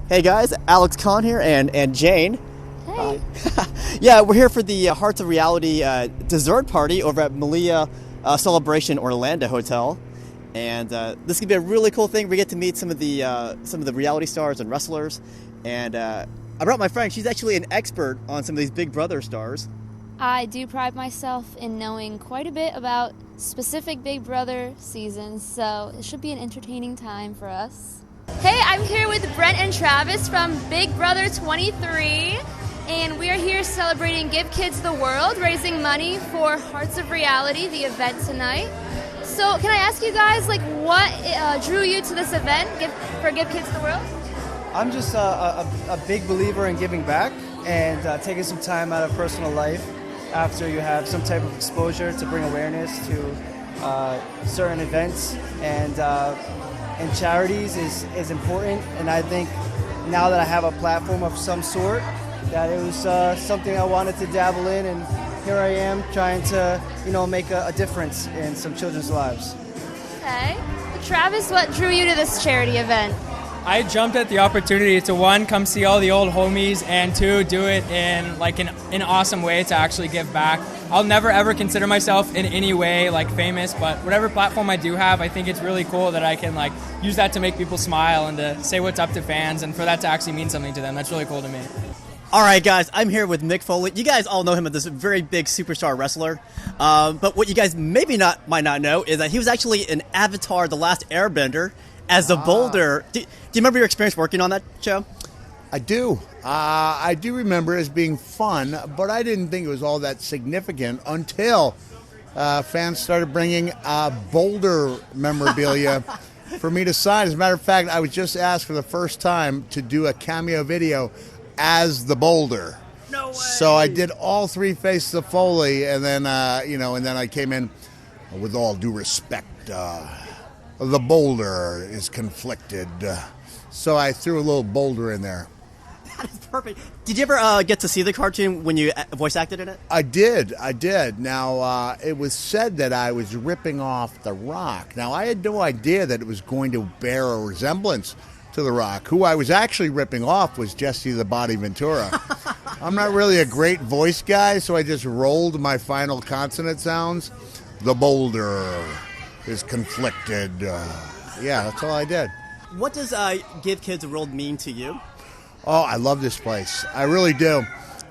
Hey guys, Alex Kahn here and Jane. Hey. Yeah, we're here for the Hearts of Reality dessert party over at Malia Celebration Orlando Hotel. And this could be a really cool thing. We get to meet some of the reality stars and wrestlers. And I brought my friend. She's actually an expert on some of these Big Brother stars. I do pride myself in knowing quite a bit about specific Big Brother seasons, so it should be an entertaining time for us. Hey, I'm here with Brent and Travis from Big Brother 23, and we are here celebrating Give Kids the World, raising money for Hearts of Reality, the event tonight. So can I ask you guys, what drew you to this event for Give Kids the World? I'm just a big believer in giving back and taking some time out of personal life after you have some type of exposure to bring awareness to certain events and charities is important. And I think now that I have a platform of some sort, that it was something I wanted to dabble in, and here I am trying to, make a difference in some children's lives. Okay. Travis, what drew you to this charity event? I jumped at the opportunity to, one, come see all the old homies, and two, do it in an awesome way to actually give back. I'll never ever consider myself in any way famous, but whatever platform I do have, I think it's really cool that I can use that to make people smile and to say what's up to fans, and for that to actually mean something to them. That's really cool to me. All right, guys, I'm here with Mick Foley. You guys all know him as this very big superstar wrestler. But what you guys might not know is that he was actually in Avatar: The Last Airbender as the Boulder. Do you remember your experience working on that show? I do. I do remember it as being fun, but I didn't think it was all that significant until fans started bringing Boulder memorabilia for me to sign. As a matter of fact, I was just asked for the first time to do a cameo video as the Boulder. No way. So I did all three faces of Foley, and then and then I came in with all due respect. The Boulder is conflicted, so I threw a little Boulder in there. That is perfect. Did you ever get to see the cartoon when you voice acted in it? I did. Now, it was said that I was ripping off The Rock. Now, I had no idea that it was going to bear a resemblance to The Rock. Who I was actually ripping off was Jesse the Body Ventura. I'm not really a great voice guy, so I just rolled my final consonant sounds. The Boulder is conflicted. Yeah, that's all I did. What does Give Kids the World mean to you? Oh, I love this place. I really do.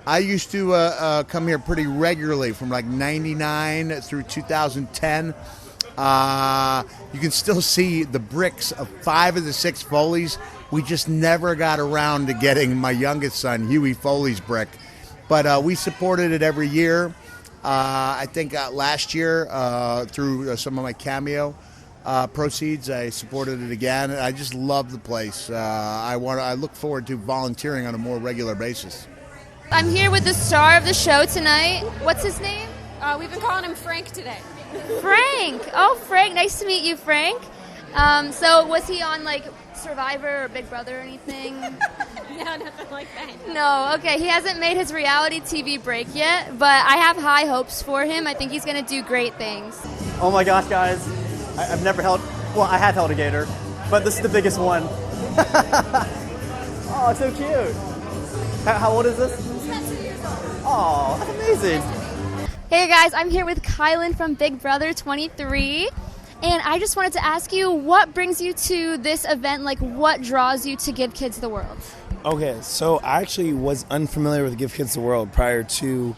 I used to come here pretty regularly from 99 through 2010. You can still see the bricks of 5 of the 6 Foleys. We just never got around to getting my youngest son, Huey Foley's brick. But we supported it every year. I think last year, through some of my cameo proceeds, I supported it again. I just love the place. I look forward to volunteering on a more regular basis. I'm here with the star of the show tonight. What's his name? We've been calling him Frank today. Frank. Oh, Frank. Nice to meet you, Frank. So was he on Survivor or Big Brother or anything? No, nothing like that. No, okay. He hasn't made his reality TV break yet, but I have high hopes for him. I think he's going to do great things. Oh my gosh, guys. I've never held, I have held a gator, but this is the biggest one. Oh, it's so cute. How old is this? He's about 2 years old. Oh, that's amazing. Hey guys, I'm here with Kylan from Big Brother 23. And I just wanted to ask you, what brings you to this event? What draws you to Give Kids the World? Okay, so I actually was unfamiliar with Give Kids the World prior to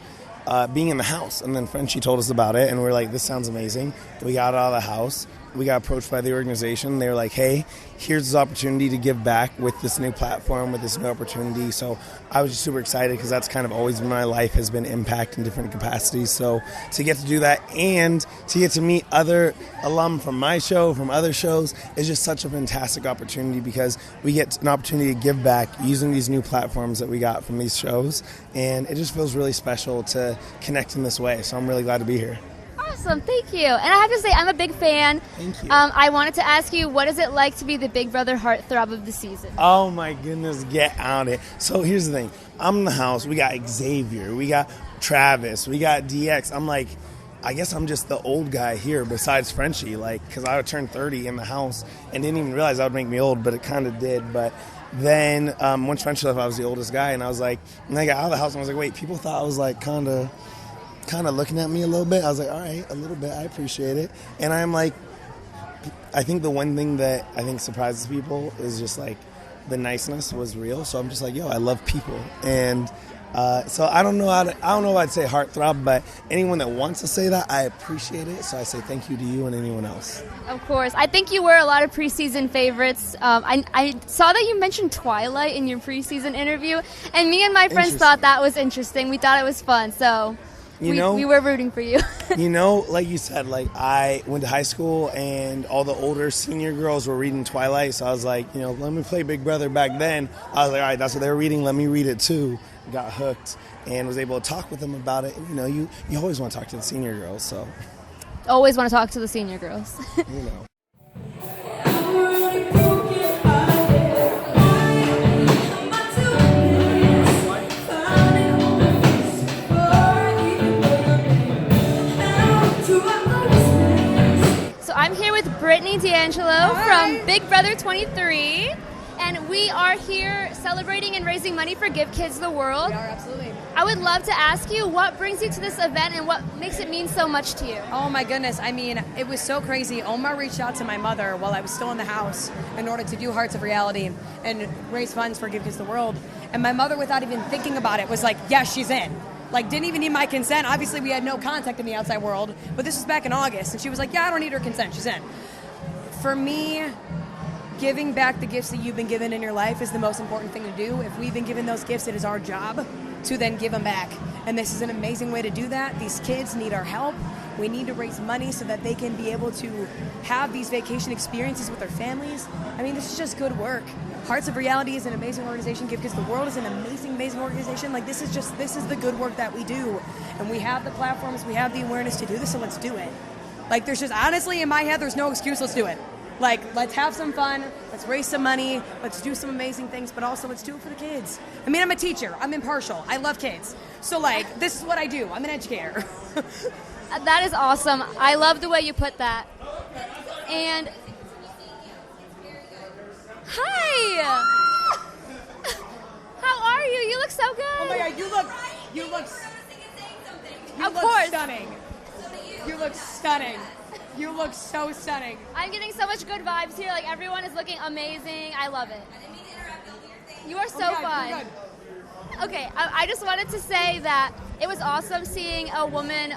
being in the house. And then Frenchie told us about it, and we were like, this sounds amazing. We got out of the house. We got approached by the organization. They were like, hey, here's this opportunity to give back with this new platform, with this new opportunity. So I was just super excited because that's kind of always been my life, has been impact in different capacities. So to get to do that and to get to meet other alum from my show, from other shows, is just such a fantastic opportunity because we get an opportunity to give back using these new platforms that we got from these shows. And it just feels really special to connect in this way. So I'm really glad to be here. Awesome, thank you. And I have to say, I'm a big fan. Thank you. I wanted to ask you, what is it like to be the Big Brother heartthrob of the season? Oh my goodness, get out of it. So here's the thing. I'm in the house. We got Xavier. We got Travis. We got DX. I'm like, I guess I'm just the old guy here besides Frenchie, because I would turn 30 in the house and didn't even realize that would make me old, but it kind of did. But then once French left, I was the oldest guy, and I was like, when I got out of the house, I was like, wait, people thought I was like kind of looking at me a little bit. I was like, all right, a little bit, I appreciate it. And I'm like, I think the one thing that I think surprises people is just like the niceness was real. So I'm just like, yo, I love people. And so I don't know if I'd say heartthrob, but anyone that wants to say that, I appreciate it. So I say thank you to you and anyone else. Of course. I think you were a lot of preseason favorites. I saw that you mentioned Twilight in your preseason interview, and me and my friends thought that was interesting. We thought it was fun, so we were rooting for you. Like you said, like I went to high school and all the older senior girls were reading Twilight, so I was like, let me play Big Brother back then. I was like, all right, that's what they were reading, let me read it too. Got hooked and was able to talk with them about it. And, you always want to talk to the senior girls, so. Always want to talk to the senior girls. So I'm here with Brittany D'Angelo from Big Brother 23. And we are here celebrating and raising money for Give Kids the World. We are, absolutely. I would love to ask you what brings you to this event and what makes it mean so much to you. Oh my goodness, I mean, it was so crazy. Omar reached out to my mother while I was still in the house in order to do Hearts of Reality and raise funds for Give Kids the World. And my mother, without even thinking about it, was like, yes, she's in. Like, didn't even need my consent. Obviously, we had no contact in the outside world, but this was back in August. And she was like, yeah, I don't need her consent. She's in. For me, giving back the gifts that you've been given in your life is the most important thing to do. If we've been given those gifts, it is our job to then give them back. And this is an amazing way to do that. These kids need our help. We need to raise money so that they can be able to have these vacation experiences with their families. I mean, this is just good work. Hearts of Reality is an amazing organization. Give Kids the World is an amazing, amazing organization. Like, this is the good work that we do. And we have the platforms, we have the awareness to do this, so let's do it. Like, there's just, honestly, in my head, there's no excuse, let's do it. Like, let's have some fun, let's raise some money, let's do some amazing things, but also let's do it for the kids. I mean, I'm a teacher, I'm impartial, I love kids. So, like, this is what I do, I'm an educator. That is awesome. I love the way you put that. And, hi! How are you? You look so good. Oh my God, you look Of course. stunning. You look stunning. You look so stunning. I'm getting so much good vibes here. Like, everyone is looking amazing. I love it. You are so fun. Okay, I just wanted to say that it was awesome seeing a woman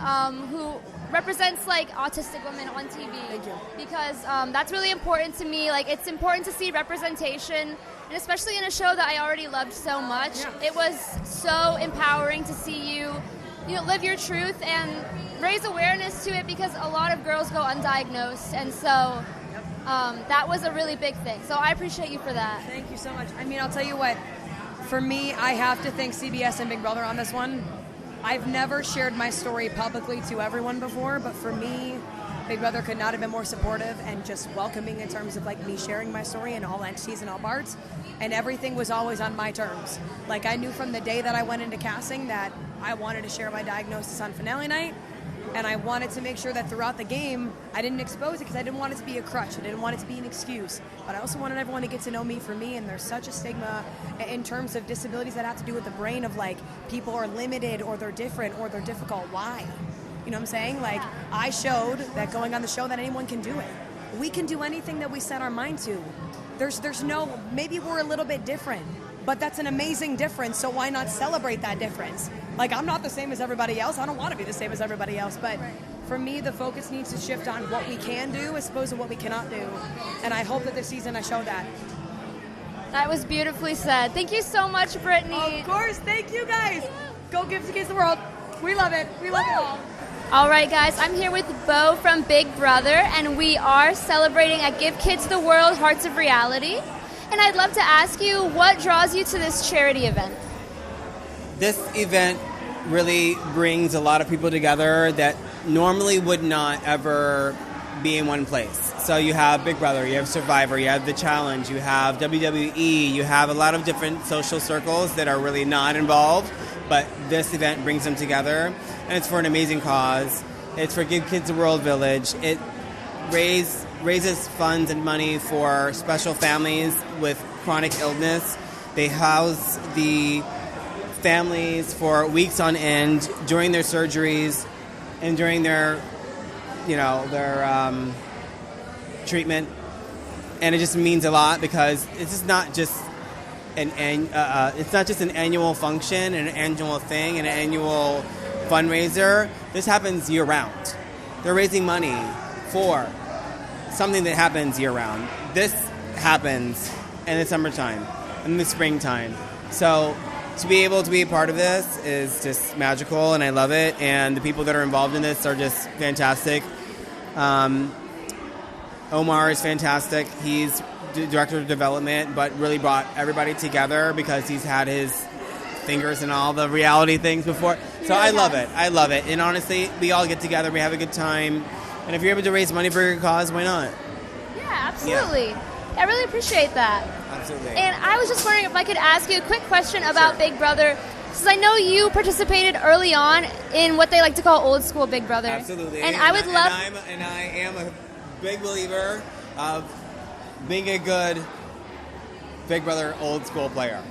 who represents, like, autistic women on TV. Thank you. Because that's really important to me. Like, it's important to see representation, and especially in a show that I already loved so much. Yeah. It was so empowering to see you live your truth and raise awareness to it, because a lot of girls go undiagnosed, and so that was a really big thing. So I appreciate you for that. Thank you so much. I mean, I'll tell you what, for me, I have to thank CBS and Big Brother on this one. I've never shared my story publicly to everyone before, but for me, Big Brother could not have been more supportive and just welcoming in terms of, like, me sharing my story in all entities and all parts, and everything was always on my terms. Like, I knew from the day that I went into casting that I wanted to share my diagnosis on finale night, and I wanted to make sure that throughout the game, I didn't expose it because I didn't want it to be a crutch. I didn't want it to be an excuse. But I also wanted everyone to get to know me for me, and there's such a stigma in terms of disabilities that have to do with the brain of, like, people are limited or they're different or they're difficult. Why? You know what I'm saying? Like, I showed that going on the show that anyone can do it. We can do anything that we set our mind to. There's no, maybe we're a little bit different, but that's an amazing difference, so why not celebrate that difference? Like, I'm not the same as everybody else. I don't want to be the same as everybody else, but for me, the focus needs to shift on what we can do as opposed to what we cannot do, and I hope that this season I show that. That was beautifully said. Thank you so much, Brittany. Of course, thank you guys. Go Give the Kids the World. We love it. We love it all. All right, guys, I'm here with Beau from Big Brother, and we are celebrating at Give Kids the World Hearts of Reality. And I'd love to ask you, what draws you to this charity event? This event really brings a lot of people together that normally would not ever be in one place. So you have Big Brother, you have Survivor, you have The Challenge, you have WWE, you have a lot of different social circles that are really not involved, but this event brings them together, and it's for an amazing cause. It's for Give Kids the World Village. It raises funds and money for special families with chronic illness. They house the families for weeks on end during their surgeries and during their treatment, and it just means a lot because it's just not just an annual function and an annual thing and an annual fundraiser. This happens year round. They're raising money for something that happens year round. This happens in the summertime, in the springtime. So to be able to be a part of this is just magical, and I love it. And the people that are involved in this are just fantastic. Omar is fantastic. He's director of development, but really brought everybody together because he's had his fingers in all the reality things before. So I love it. I love it. And honestly, we all get together, we have a good time. And if you're able to raise money for your cause, why not? Yeah, absolutely. Yeah. I really appreciate that. Absolutely. And I was just wondering if I could ask you a quick question about Big Brother. Since I know you participated early on in what they like to call old school Big Brother. Absolutely. And I would love... And I am a big believer of being a good Big Brother old school player.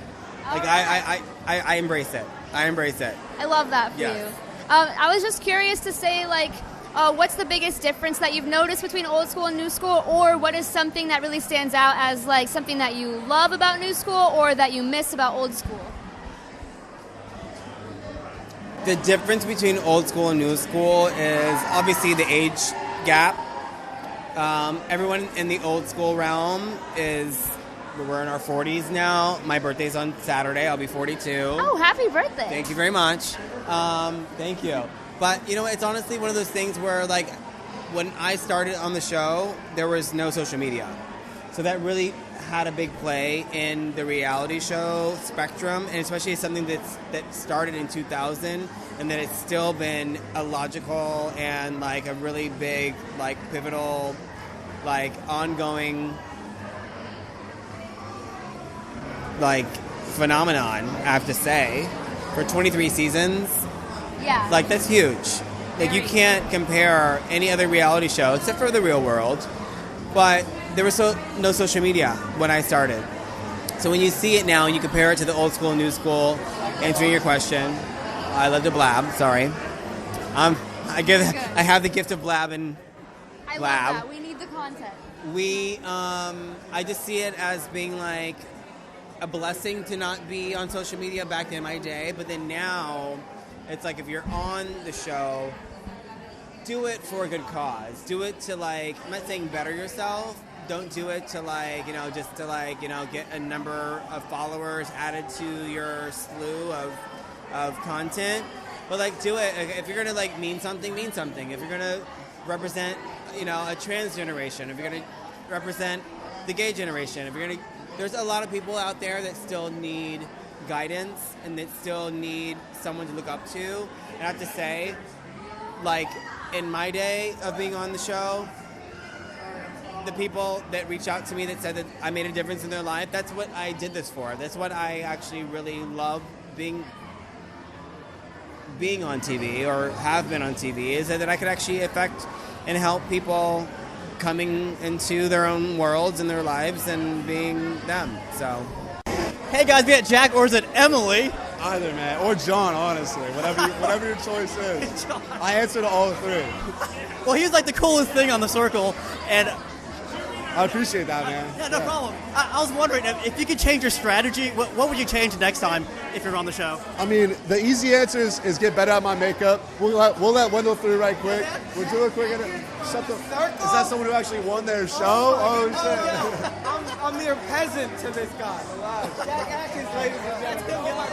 Like, right. I embrace it. I embrace it. I love that for you. I was just curious to say, like, what's the biggest difference that you've noticed between old school and new school, or what is something that really stands out as, like, something that you love about new school or that you miss about old school? The difference between old school and new school is obviously the age gap. Everyone in the old school realm we're in our 40s now. My birthday's on Saturday. I'll be 42. Oh, happy birthday. Thank you very much. Thank you. But, it's honestly one of those things where, like, when I started on the show, there was no social media. So that really had a big play in the reality show spectrum, and especially something that started in 2000, and that it's still been a logical and, like, a really big, like, pivotal, like, ongoing, like, phenomenon, I have to say, for 23 seasons. Yeah. Like, that's huge. Like, you can't compare any other reality show, except for The Real World, but there was no social media when I started. So when you see it now and you compare it to the old school and new school, answering your question, I love to blab, sorry. I have the gift of blab and blab. I love that. We need the content. I just see it as being like a blessing to not be on social media back in my day, but then now it's like if you're on the show, do it for a good cause. Do it to, like, I'm not saying better yourself. Don't do it to, like, just to, like, get a number of followers added to your slew of content. But, like, do it. If you're going to, like, mean something, mean something. If you're going to represent, a trans generation, if you're going to represent the gay generation, if you're going to, there's a lot of people out there that still need guidance and that still need someone to look up to. And I have to say, like, in my day of being on the show, the people that reached out to me that said that I made a difference in their life, that's what I did this for. That's what I actually really love being on TV, or have been on TV, is that I could actually affect and help people coming into their own worlds and their lives and being them. So, hey guys, we got Jack, or is it Emily? Either, man, or John, honestly, whatever your choice is. I answer to all three. Well, he was like the coolest thing on the circle, and I appreciate that, man. Yeah, no problem. I was wondering if you could change your strategy, what would you change next time if you're on the show? I mean, the easy answer is get better at my makeup. We'll let Wendell through right quick. We'll do a quick. Is that someone who actually won their show? Oh shit! I'm mere peasant to this guy. Jack Atkins, ladies and gentlemen.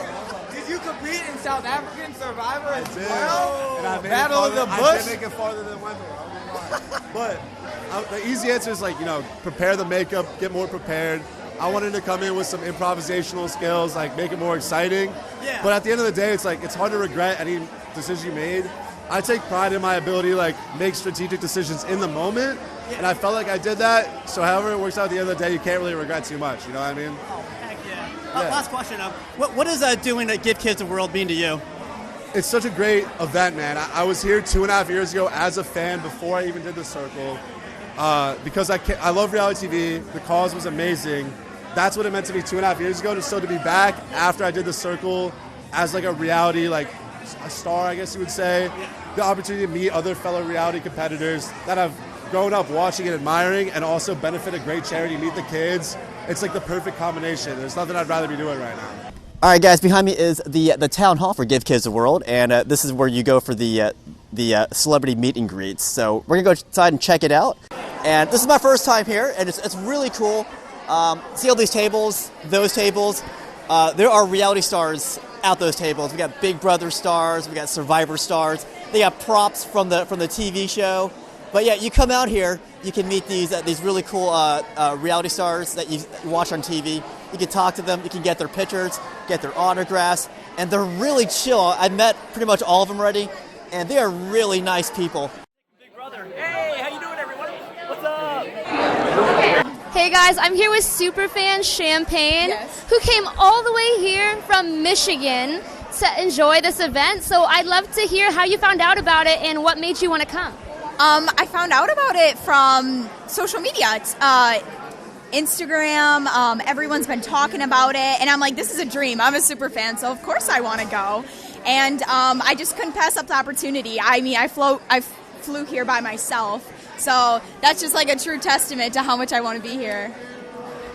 Did you compete in South African Survivor as well? And I made Battle of the Bush? I did make it farther than Wendell. But the easy answer is, like, prepare the makeup, get more prepared. I wanted to come in with some improvisational skills, like make it more exciting. Yeah. But at the end of the day, it's like it's hard to regret any decision you made. I take pride in my ability to, like, make strategic decisions in the moment, and I felt like I did that. So however it works out at the end of the day, you can't really regret too much. You know what I mean? Oh, heck yeah. Last question. What is doing to Give Kids a World mean to you? It's such a great event, man. I was here 2.5 years ago as a fan before I even did the circle, because I love reality TV. The cause was amazing, that's what it meant to me 2.5 years ago. So to be back after I did the circle as like a reality, like a star, I guess you would say, the opportunity to meet other fellow reality competitors that I've grown up watching and admiring, and also benefit a great charity, meet the kids. It's like the perfect combination. There's nothing I'd rather be doing right now. All right, guys, behind me is the town hall for Give Kids the World, and this is where you go for the celebrity meet and greets. So we're gonna go inside and check it out. And this is my first time here, and it's really cool. See all these tables, those tables. There are reality stars at those tables. We got Big Brother stars, we got Survivor stars. They got props from the TV show. But yeah, you come out here, you can meet these really cool reality stars that you watch on TV. You can talk to them, you can get their pictures, get their autographs, and they're really chill. I've met pretty much all of them already, and they are really nice people. Big Brother. Hey, how you doing, everyone? What's up? Hey guys, I'm here with Superfan Champagne, who came all the way here from Michigan to enjoy this event. So I'd love to hear how you found out about it and what made you want to come. I found out about it from social media. It's, Instagram, everyone's been talking about it, and I'm like, this is a dream. I'm a super fan, so of course I want to go. And I just couldn't pass up the opportunity. I mean, I flew here by myself, so that's just like a true testament to how much I want to be here.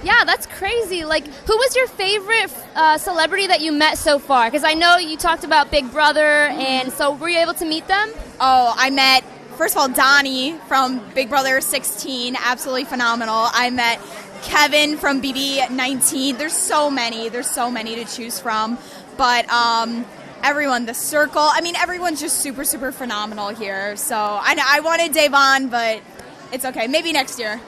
Yeah, that's crazy. Like, who was your favorite celebrity that you met so far? Because I know you talked about Big Brother, and so were you able to meet them? Oh, I met, first of all, Donnie from Big Brother 16, absolutely phenomenal. I met Kevin from BB 19. There's so many to choose from. But everyone, the circle, I mean, everyone's just super, super phenomenal here. So I wanted Davon, but it's okay. Maybe next year.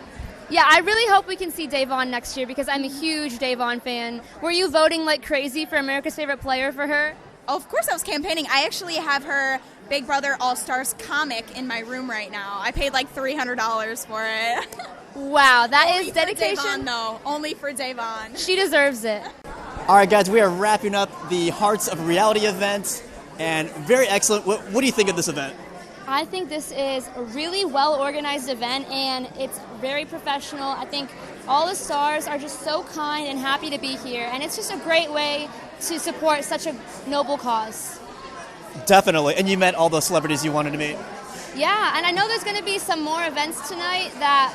Yeah, I really hope we can see Davon next year because I'm a huge Davon fan. Were you voting like crazy for America's Favorite Player for her? Oh, of course I was campaigning. I actually have her Big Brother All-Stars comic in my room right now. I paid like $300 for it. Wow, that Only is dedication. For Davon, though. Only for Davon. She deserves it. All right, guys, we are wrapping up the Hearts of Reality event, and very excellent. What do you think of this event? I think this is a really well-organized event, and it's very professional. I think all the stars are just so kind and happy to be here, and it's just a great way to support such a noble cause. Definitely, and you met all those celebrities you wanted to meet. Yeah, and I know there's going to be some more events tonight that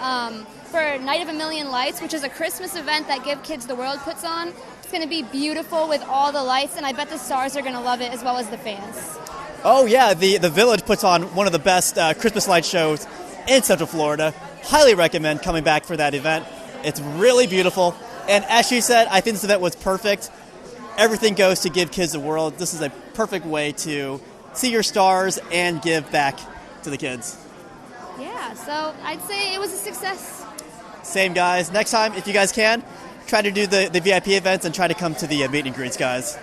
for Night of a Million Lights, which is a Christmas event that Give Kids the World puts on. It's going to be beautiful with all the lights, and I bet the stars are going to love it as well as the fans. Oh yeah, the Village puts on one of the best Christmas light shows in Central Florida. Highly recommend coming back for that event. It's really beautiful, and as she said, I think this event was perfect. Everything goes to Give Kids the World. This is a perfect way to see your stars and give back to the kids. Yeah, so I'd say it was a success. Same, guys. Next time, if you guys can, try to do the VIP events and try to come to the meet and greets, guys.